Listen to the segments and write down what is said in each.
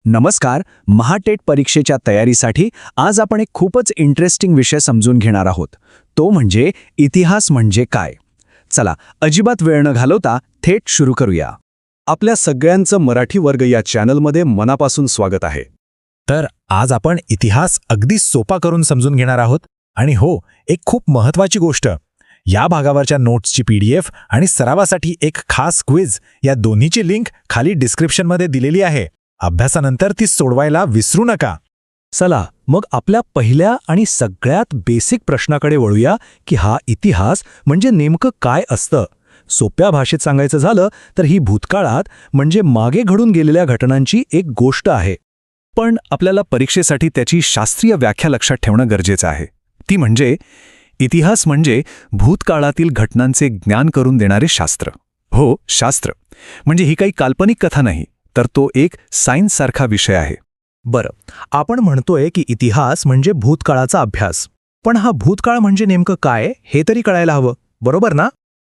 नमस्कार. महाटेट परीक्षेच्या तयारीसाठी आज आपण एक खूपच इंटरेस्टिंग विषय समजून घेणार आहोत. तो म्हणजे इतिहास म्हणजे काय. चला, अजिबात वेळ न घालवता थेट सुरू करूया. आपल्या सगळ्यांचं मराठी वर्ग या चॅनलमध्ये मनापासून स्वागत आहे. तर आज आपण इतिहास अगदी सोपा करून समजून घेणार आहोत. आणि हो, एक खूप महत्त्वाची गोष्ट, या भागावरच्या नोट्सची PDF आणि सरावासाठी एक खास क्विज या दोन्हीची लिंक खाली डिस्क्रिप्शनमध्ये दिलेली आहे. अभ्यासानंतर ती सोडवायला विसरू नका. चला मग आपल्या पहिल्या आणि सगळ्यात बेसिक प्रश्नाकडे वळूया की हा इतिहास म्हणजे नेमकं काय असतं. सोप्या भाषेत सांगायचं झालं तर ही भूतकाळात म्हणजे मागे घडून गेलेल्या घटनांची एक गोष्ट आहे. पण आपल्याला परीक्षेसाठी त्याची शास्त्रीय व्याख्या लक्षात ठेवणं गरजेचं आहे. ती म्हणजे इतिहास म्हणजे भूतकाळातील घटनांचे ज्ञान करून देणारे शास्त्र. हो, शास्त्र म्हणजे ही काही काल्पनिक कथा नाही, तर तो एक सायन्ससारखा विषय आहे. बरं, आपण म्हणतोय की इतिहास म्हणजे भूतकाळाचा अभ्यास. पण हा भूतकाळ म्हणजे नेमकं काय हे तरी कळायला हवं, बरोबर ना?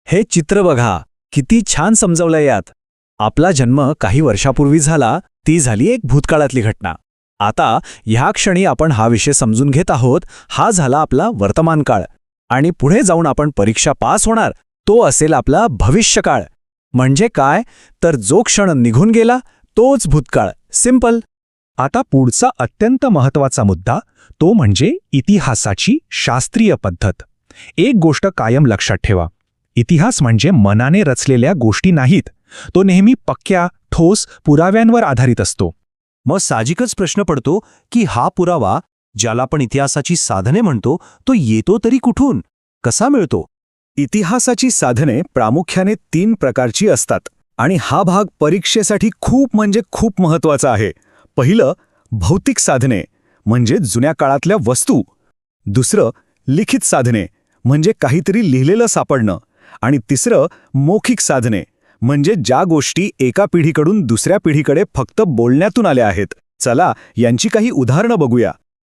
हे चित्र बघा, किती छान समजवलंय यात. आपला जन्म काही वर्षापूर्वी झाला, ती झाली एक भूतकाळातली घटना. आता ह्या क्षणी आपण हा विषय समजून घेत आहोत, हा झाला आपला वर्तमान काळ. आणि पुढे जाऊन आपण परीक्षा पास होणार, तो असेल आपला भविष्यकाळ. म्हणजे काय, तर जो क्षण निघून गेला तोच भूतकाळ. सिंपल. आता पुढचा अत्यंत महत्त्वाचा मुद्दा, तो म्हणजे इतिहासाची शास्त्रीय पद्धत. एक गोष्ट कायम लक्षात ठेवा, इतिहास म्हणजे मनाने रचलेल्या गोष्टी नाहीत. तो नेहमी पक्क्या, ठोस पुराव्यांवर आधारित असतो. मग साहजिकच प्रश्न पडतो की हा पुरावा, ज्याला आपण इतिहासाची साधने म्हणतो, तो येतो तरी कुठून, कसा मिळतो? इतिहासाची साधने प्रामुख्याने 3 प्रकारची असतात आणि हा भाग परीक्षेसाठी खूप म्हणजे खूप महत्त्वाचा आहे. पहिलं, भौतिक साधने म्हणजे जुन्या काळातल्या वस्तू. दुसरं, लिखित साधने म्हणजे काहीतरी लिहिलेलं सापडणं. आणि तिसरं, मौखिक साधने म्हणजे ज्या गोष्टी एका पिढीकडून दुसऱ्या पिढीकडे फक्त बोलण्यातून आल्या आहेत. चला यांची काही उदाहरणं बघूया.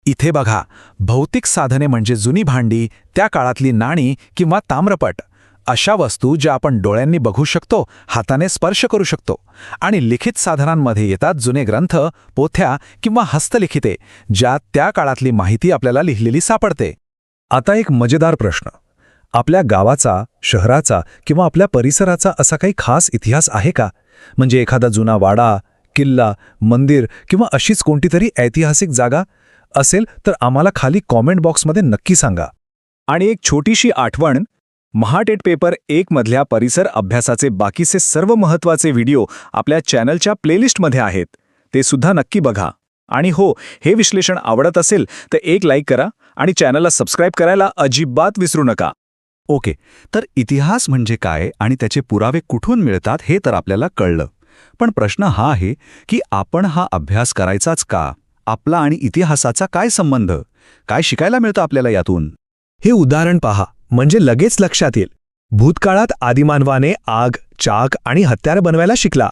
इथे बघा, भौतिक साधने म्हणजे जुनी भांडी, त्या काळातली नाणी किंवा ताम्रपट, अशा वस्तू ज्या आपण डोळ्यांनी बघू शकतो, हाताने स्पर्श करू शकतो. आणि लिखित साधनांमध्ये येतात जुने ग्रंथ, पोथ्या किंवा हस्तलिखिते, ज्यात त्या काळातली माहिती आपल्याला लिहिलेली सापडते. आता एक मजेदार प्रश्न, आपल्या गावाचा, शहराचा किंवा आपल्या परिसराचा असा काही खास इतिहास आहे का? म्हणजे एखादा जुना वाडा, किल्ला, मंदिर किंवा अशीच कोणतीतरी ऐतिहासिक जागा असेल तर आम्हाला खाली कॉमेंट बॉक्समध्ये नक्की सांगा. आणि एक छोटीशी आठवण, महाटेट पेपर 1 मधल्या परिसर अभ्यासाचे बाकीचे सर्व महत्त्वाचे व्हिडिओ आपल्या चॅनलच्या प्लेलिस्टमध्ये आहेत, ते सुद्धा नक्की बघा. आणि हो, हे विश्लेषण आवडत असेल तर एक लाईक करा आणि चॅनलला सबस्क्राईब करायला अजिबात विसरू नका. ओके, तर इतिहास म्हणजे काय आणि त्याचे पुरावे कुठून मिळतात हे तर आपल्याला कळलं. पण प्रश्न हा आहे की आपण हा अभ्यास करायचाच का? आपला आणि इतिहासाचा काय संबंध? काय शिकायला मिळतं आपल्याला यातून? हे उदाहरण पहा, म्हणजे लगेच लक्षात येईल. भूतकाळात आदिमानवाने आग, चाक आणि हत्यार बनवायला शिकला.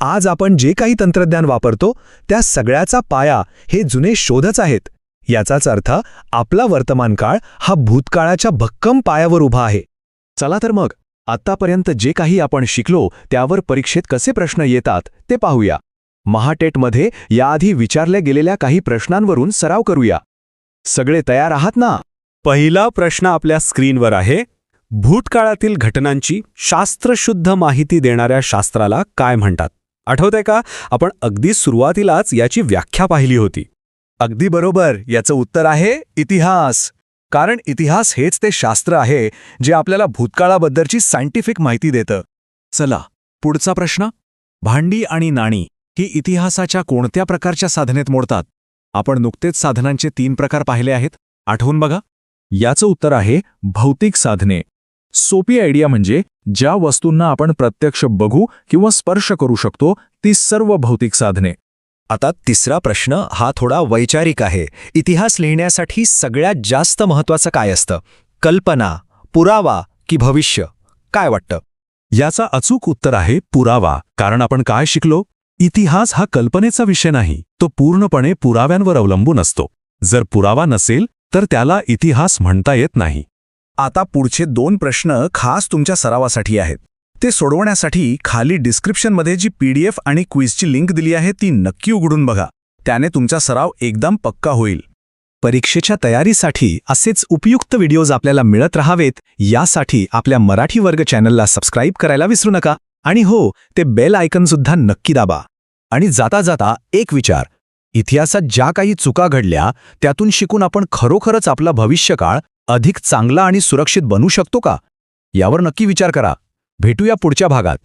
आज आपण जे काही तंत्रज्ञान वापरतो त्या सगळ्याचा पाया हे जुने शोधच आहेत. याचाच अर्थ आपला वर्तमान काळ हा भूतकाळाच्या भक्कम पायावर उभा आहे. चला तर मग आत्तापर्यंत जे काही आपण शिकलो त्यावर परीक्षेत कसे प्रश्न येतात ते पाहूया. महाटेटमध्ये याआधी विचारल्या गेलेल्या काही प्रश्नांवरून सराव करूया. सगळे तयार आहात ना? पहिला प्रश्न आपल्या स्क्रीनवर आहे. भूतकाळातील घटनांची शास्त्रशुद्ध माहिती देणाऱ्या शास्त्राला काय म्हणतात? आठवतंय का, आपण अगदी सुरुवातीलाच याची व्याख्या पाहिली होती. अगदी बरोबर. याचं उत्तर आहे इतिहास. कारण इतिहास हेच ते शास्त्र आहे जे आपल्याला भूतकाळाबद्दलची सायंटिफिक माहिती देतं. चला पुढचा प्रश्न, भांडी आणि नाणी ही इतिहासाच्या कोणत्या प्रकारच्या साधनेत मोडतात? आपण नुकतेच साधनांचे 3 प्रकार पाहिले आहेत, आठवून बघा. याचं उत्तर आहे भौतिक साधने. सोपी आयडिया म्हणजे ज्या वस्तूंना आपण प्रत्यक्ष बघू किंवा स्पर्श करू शकतो ती सर्व भौतिक साधने. आता तिसरा प्रश्न हा थोडा वैचारिक आहे. इतिहास लिहिण्यासाठी सगळ्यात जास्त महत्त्वाचं काय असतं? कल्पना, पुरावा की भविष्य? काय वाटतं? याचा अचूक उत्तर आहे पुरावा. कारण आपण काय शिकलो? इतिहास हा कल्पनेचा विषय नाही, तो पूर्णपणे पुराव्यांवर अवलंबून असतो. जर पुरावा नसेल तर त्याला इतिहास म्हणता येत नाही. आता पुढचे 2 प्रश्न खास तुमच्या सरावासाठी आहेत. ते सोडवण्यासाठी खाली डिस्क्रिप्शनमध्ये जी PDF आणि क्विजची लिंक दिली आहे ती नक्की उघडून बघा. त्याने तुमचा सराव एकदम पक्का होईल. परीक्षेच्या तयारीसाठी असेच उपयुक्त व्हिडिओज आपल्याला मिळत राहावेत यासाठी आपल्या मराठी वर्ग चॅनलला सबस्क्राईब करायला विसरू नका. आणि हो, ते बेल आयकॉनसुद्धा नक्की दाबा. आणि जाता जाता एक विचार, इतिहासात ज्या काही चुका घडल्या त्यातून शिकून आपण खरोखरच आपला भविष्यकाळ अधिक चांगला आणि सुरक्षित बनवू शकतो का? यावर नक्की विचार करा. भेटूया पुढच्या भागात.